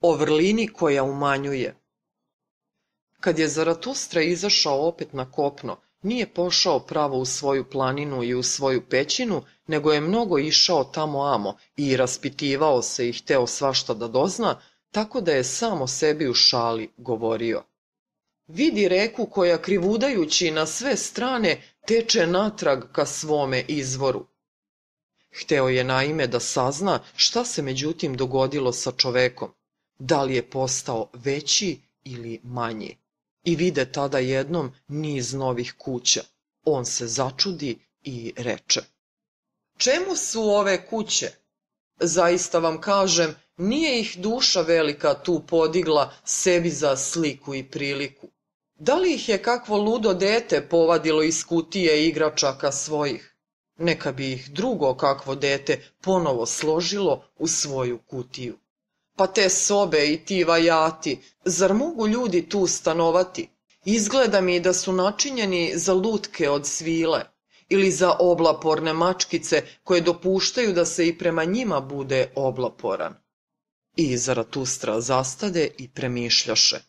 O vrlini koja umanjuje. Kad je Zaratustra izašao opet na kopno, nije pošao pravo u svoju planinu i u svoju pećinu, nego je mnogo išao tamo amo i raspitivao se i hteo svašta da dozna, tako da je sam o sebi u šali govorio. Vidi reku koja krivudajući na sve strane teče natrag ka svome izvoru. Hteo je naime da sazna šta se međutim dogodilo sa čovekom, da li je postao veći ili manji. I vide tada jednom niz novih kuća. On se začudi i reče: čemu su ove kuće? Zaista vam kažem, nije ih duša velika tu podigla sebi za sliku i priliku. Da li ih je kakvo ludo dete povadilo iz kutije igračaka svojih? Neka bi ih drugo kakvo dete ponovo složilo u svoju kutiju. Pa te sobe i ti vajati, zar mogu ljudi tu stanovati? Izgleda mi da su načinjeni za lutke od svile ili za oblaporne mačkice koje dopuštaju da se i prema njima bude oblaporan. I Zaratustra zastade i premišljaše.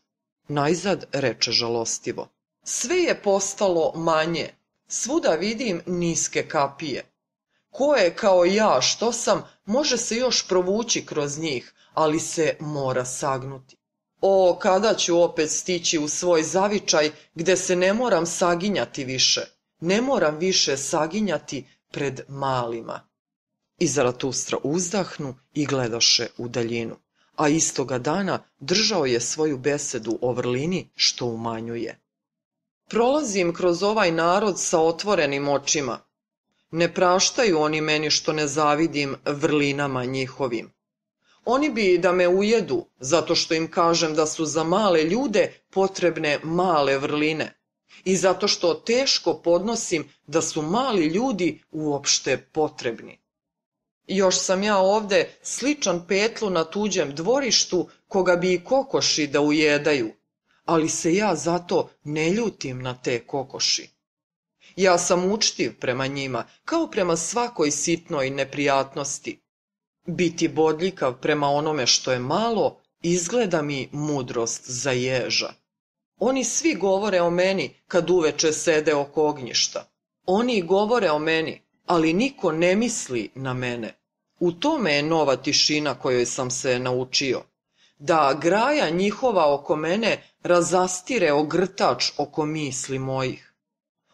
Najzad reče žalostivo: sve je postalo manje, svuda vidim niske kapije. Ko je kao ja što sam, može se još provući kroz njih, ali se mora sagnuti. O, kada ću opet stići u svoj zavičaj gde se ne moram saginjati više, ne moram više saginjati pred malima. I Zaratustra uzdahnu i gledaše u daljinu, a istoga dana držao je svoju besedu o vrlini što umanjuje. Prolazim kroz ovaj narod sa otvorenim očima. Ne praštaju oni meni što ne zavidim vrlinama njihovim. Oni bi da me ujedu, zato što im kažem da su za male ljude potrebne male vrline i zato što teško podnosim da su mali ljudi uopšte potrebni. Još sam ja ovde sličan petlu na tuđem dvorištu koga bi i kokoši da ujedaju, ali se ja zato ne ljutim na te kokoši. Ja sam učtiv prema njima, kao prema svakoj sitnoj neprijatnosti. Biti bodljikav prema onome što je malo izgleda mi mudrost za ježa. Oni svi govore o meni kad uveče sede oko ognjišta. Oni govore o meni, ali niko ne misli na mene. U tome je nova tišina kojoj sam se naučio. Da graja njihova oko mene razastire ogrtač oko misli mojih.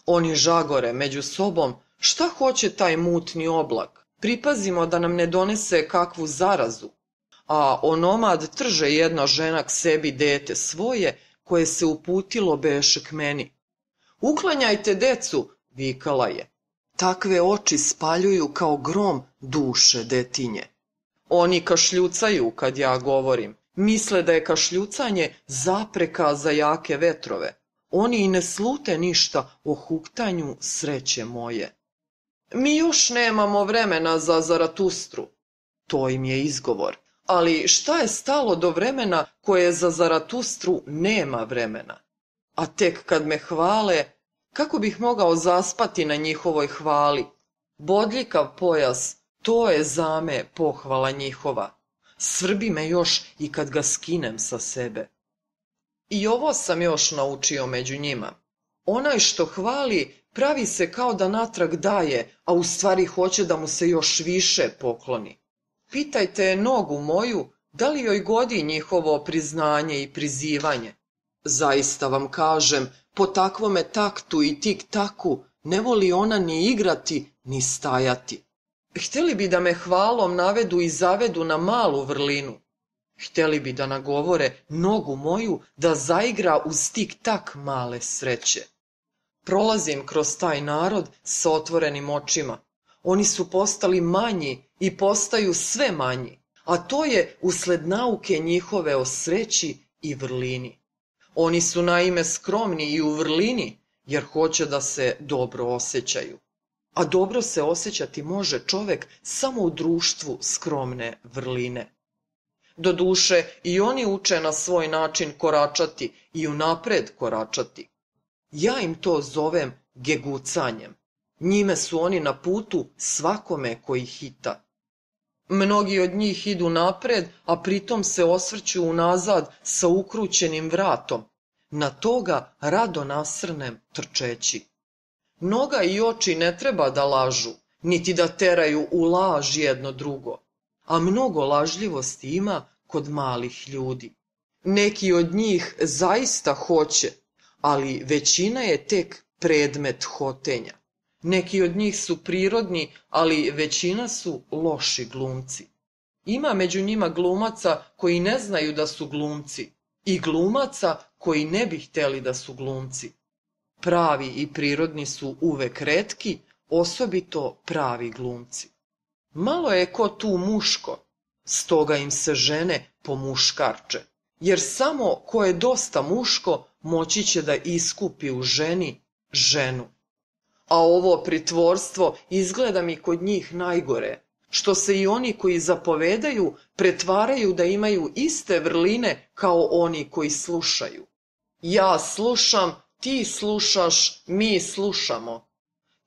Oni žagore među sobom: šta hoće taj mutni oblak? Pripazimo da nam ne donese kakvu zarazu. A onomad trže jedna žena k sebi dete svoje, koje se uputilo beše k meni. Uklanjajte decu, vikala je. Takve oči spaljuju kao grom duše detinje. Oni kašljucaju kad ja govorim. Misle da je kašljucanje zapreka za jake vetrove. Oni i ne slute ništa o huktanju sreće moje. Mi još nemamo vremena za Zaratustru. To im je izgovor. Ali šta je stalo do vremena koje za Zaratustru nema vremena? A tek kad me hvale, kako bih mogao zaspati na njihovoj hvali? Bodljikav pojas, to je za me pohvala njihova. Svrbi me još i kad ga skinem sa sebe. I ovo sam još naučio među njima. Onaj što hvali pravi se kao da natrag daje, a u stvari hoće da mu se još više pokloni. Pitajte nogu moju, da li joj godi njihovo priznanje i prizivanje. Zaista vam kažem, po takvome taktu i tik-taku ne voli ona ni igrati, ni stajati. Hteli bi da me hvalom navedu i zavedu na malu vrlinu. Hteli bi da nagovore nogu moju da zaigra uz tik-tak male sreće. Prolazim kroz taj narod sa otvorenim očima. Oni su postali manji i postaju sve manji, a to je usled nauke njihove o sreći i vrlini. Oni su naime skromni i u vrlini, jer hoće da se dobro osjećaju. A dobro se osjećati može čovek samo u društvu skromne vrline. Doduše, i oni uče na svoj način koračati i unapred koračati. Ja im to zovem gegucanjem. Njime su oni na putu svakome koji hita. Mnogi od njih idu napred, a pritom se osvrću unazad sa ukrućenim vratom. Na toga rado nasrnem trčeći. Noga i oči ne treba da lažu, niti da teraju u laž jedno drugo, a mnogo lažljivosti ima kod malih ljudi. Neki od njih zaista hoće, ali većina je tek predmet hotenja. Neki od njih su prirodni, ali većina su loši glumci. Ima među njima glumaca koji ne znaju da su glumci i glumaca koji ne bi htjeli da su glumci. Pravi i prirodni su uvek retki, osobito pravi glumci. Malo je ko tu muško, stoga im se žene pomuškarče, jer samo ko je dosta muško moći će da iskupi u ženi ženu. A ovo pritvorstvo izgleda mi kod njih najgore, što se i oni koji zapovedaju pretvaraju da imaju iste vrline kao oni koji slušaju. Ja slušam, ti slušaš, mi slušamo.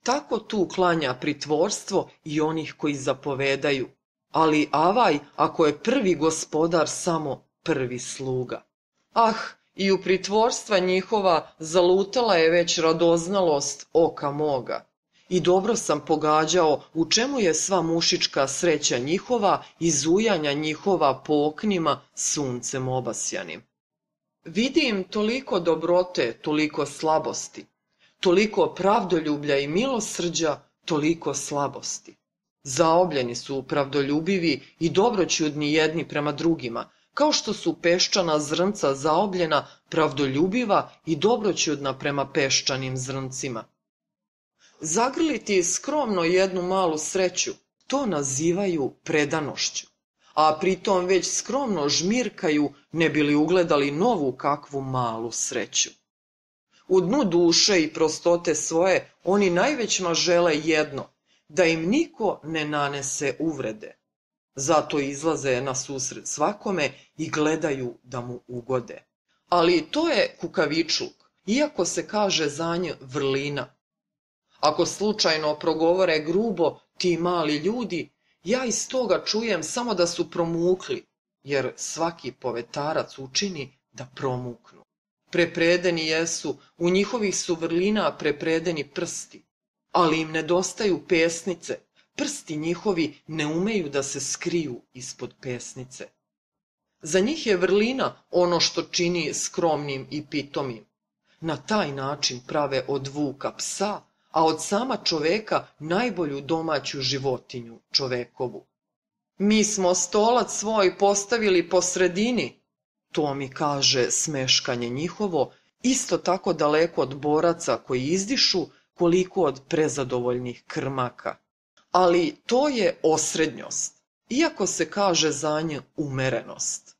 Tako tu klanja pritvorstvo i onih koji zapovedaju, ali avaj ako je prvi gospodar samo prvi sluga. Ah, i u pritvorstva njihova zalutala je već radoznalost oka moga. I dobro sam pogađao u čemu je sva mušička sreća njihova i zujanja njihova po oknima suncem obasjanim. Vidim toliko dobrote, toliko slabosti, toliko pravdoljublja i milosrđa, toliko slabosti. Zaobljeni su pravdoljubivi i dobroćudni jedni prema drugima, kao što su peščana zrnca zaobljena, pravdoljubiva i dobroćudna prema peščanim zrncima. Zagrliti skromno jednu malu sreću, to nazivaju predanošću, a pritom već skromno žmirkaju ne bi li ugledali novu kakvu malu sreću. U dnu duše i prostote svoje oni najvećma žele jedno, da im niko ne nanese uvrede. Zato izlaze na susret svakome i gledaju da mu ugode. Ali to je kukavičluk, iako se kaže za nj vrlina. Ako slučajno progovore grubo ti mali ljudi, ja iz toga čujem samo da su promukli, jer svaki povetarac učini da promuknu. Prepredeni jesu, u njihovih su vrlina prepredeni prsti, ali im nedostaju pesnice, prsti njihovi ne umeju da se skriju ispod pesnice. Za njih je vrlina ono što čini skromnim i pitomim. Na taj način prave od vuka psa, a od sama čoveka najbolju domaću životinju čovekovu. Mi smo stolac svoj postavili po sredini, to mi kaže smeškanje njihovo, isto tako daleko od boraca koji izdišu, koliko od prezadovoljnih krmaka. Ali to je osrednjost, iako se kaže za nj umerenost.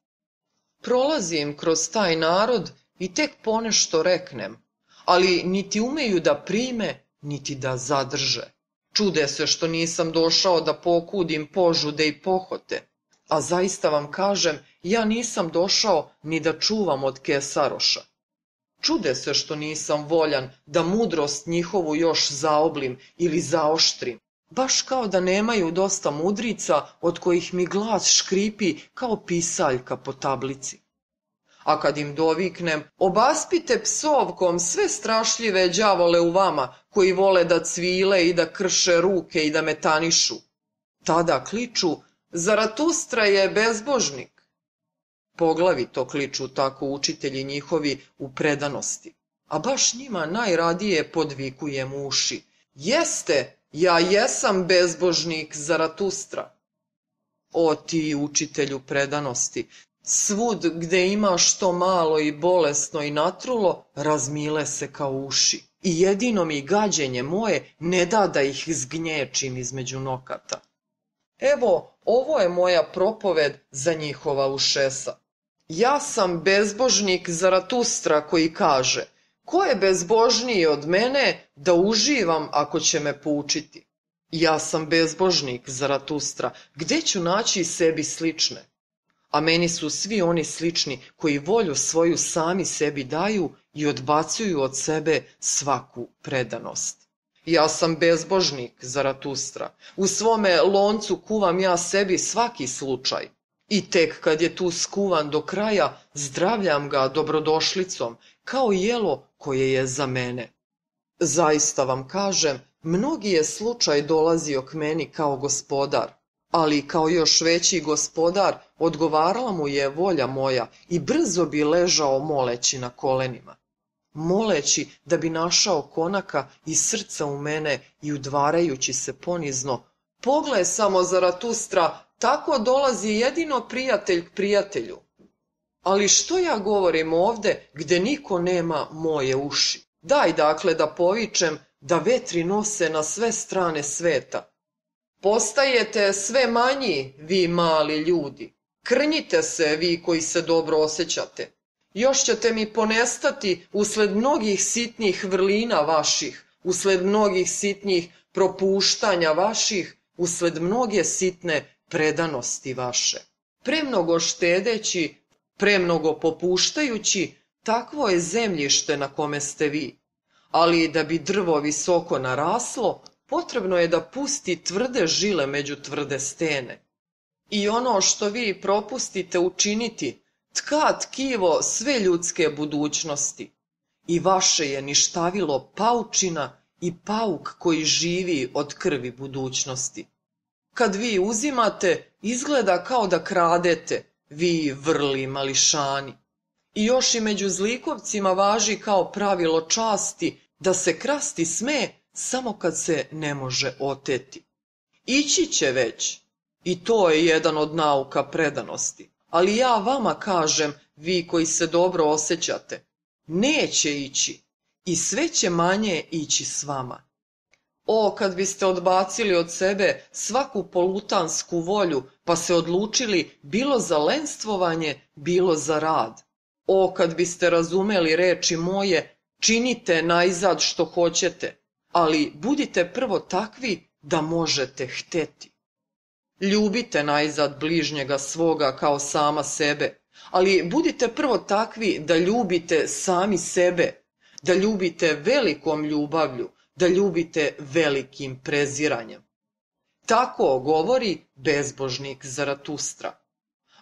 Prolazim kroz taj narod i tek ponešto reknem, ali niti umeju da prime, niti da zadrže. Čude se što nisam došao da pokudim požude i pohote, a zaista vam kažem, ja nisam došao ni da čuvam od kesaroša. Čude se što nisam voljan da mudrost njihovu još zaoblim ili zaoštrim, baš kao da nemaju dosta mudrica od kojih mi glas škripi kao pisaljka po tablici. A kad im doviknem, obaspite psovkom sve strašljive đavole u vama, koji vole da cvile i da krše ruke i da metanišu. Tada kliču, Zaratustra je bezbožnik. Poglavito kliču tako učitelji njihovi u predanosti, a baš njima najradije podvikujem uši. Jeste, ja jesam bezbožnik Zaratustra. O ti učitelju predanosti, svud gde ima što malo i bolesno i natrulo, razmile se kao uši. I jedino mi gađenje moje ne da ih zgnječim između nokata. Evo, ovo je moja propoved za njihova ušesa. Ja sam bezbožnik Zaratustra koji kaže, ko je bezbožniji od mene da uživam ako će me poučiti? Ja sam bezbožnik Zaratustra, gde ću naći sebi slične? A meni su svi oni slični koji volju svoju sami sebi daju i odbacuju od sebe svaku predanost. Ja sam bezbožnik, Zaratustra. U svome loncu kuvam ja sebi svaki slučaj. I tek kad je tu skuvan do kraja, zdravljam ga dobrodošlicom, kao jelo koje je za mene. Zaista vam kažem, mnogi je slučaj dolazio k meni kao gospodar, ali kao još veći gospodar odgovarala mu je volja moja i brzo bi ležao moleći na kolenima. Moleći da bi našao konaka i srca u mene i udvarajući se ponizno, pogle samo Zaratustra, tako dolazi jedino prijatelj k prijatelju. Ali što ja govorim ovde gde niko nema moje uši? Daj dakle da povičem da vetri nose na sve strane sveta. Postajete sve manji, vi mali ljudi. Krnjite se, vi koji se dobro osjećate. Još ćete mi ponestati usled mnogih sitnih vrlina vaših, usled mnogih sitnih propuštanja vaših, usled mnoge sitne predanosti vaše. Premnogo štedeći, premnogo popuštajući, takvo je zemljište na kome ste vi. Ali da bi drvo visoko naraslo, potrebno je da pusti tvrde žile među tvrde stene. I ono što vi propustite učiniti, tka tkivo sve ljudske budućnosti. I vaše je ništavilo paučina i pauk koji živi od krvi budućnosti. Kad vi uzimate, izgleda kao da kradete, vi vrli mališani. I još i među zlikovcima važi kao pravilo časti da se krasti sme samo kad se ne može oteti. Ići će već, i to je jedan od nauka predanosti. Ali ja vama kažem, vi koji se dobro osjećate, neće ići i sve će manje ići s vama. O, kad biste odbacili od sebe svaku polutansku volju, pa se odlučili bilo za lenstvovanje, bilo za rad. O, kad biste razumeli reči moje, činite najzad što hoćete, ali budite prvo takvi da možete hteti. Ljubite najzad bližnjega svoga kao sama sebe, ali budite prvo takvi da ljubite sami sebe, da ljubite velikom ljubavlju, da ljubite velikim preziranjem. Tako govori bezbožnik Zaratustra.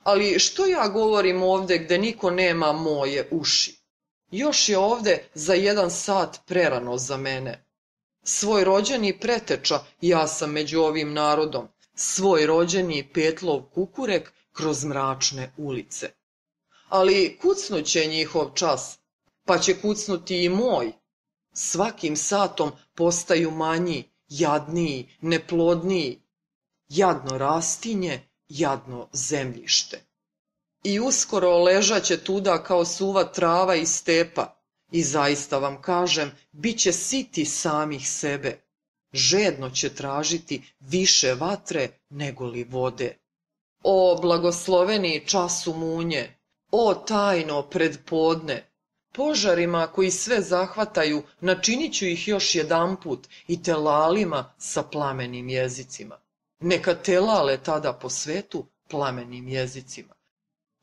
Ali što ja govorim ovde gde niko nema moje uši? Još je ovde za 1 sat prerano za mene. Svoj rođeni preteča ja sam među ovim narodom, svoj rođeni petlov kukurek kroz mračne ulice. Ali kucnuće njihov čas, pa će kucnuti i moj. Svakim satom postaju manji, jadniji, neplodniji. Jadno rastinje, jadno zemljište. I uskoro ležaće tuda kao suva trava i stepa. I zaista vam kažem, bit će siti samih sebe. Žedno će tražiti više vatre nego li vode. O blagosloveni času munje, o tajno predpodne, požarima koji sve zahvataju, načinit ću ih još jedanput i telalima sa plamenim jezicima. Neka telale tada po svetu plamenim jezicima.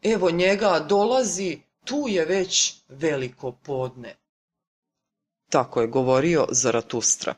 Evo njega dolazi, tu je već veliko podne. Tako je govorio Zaratustra.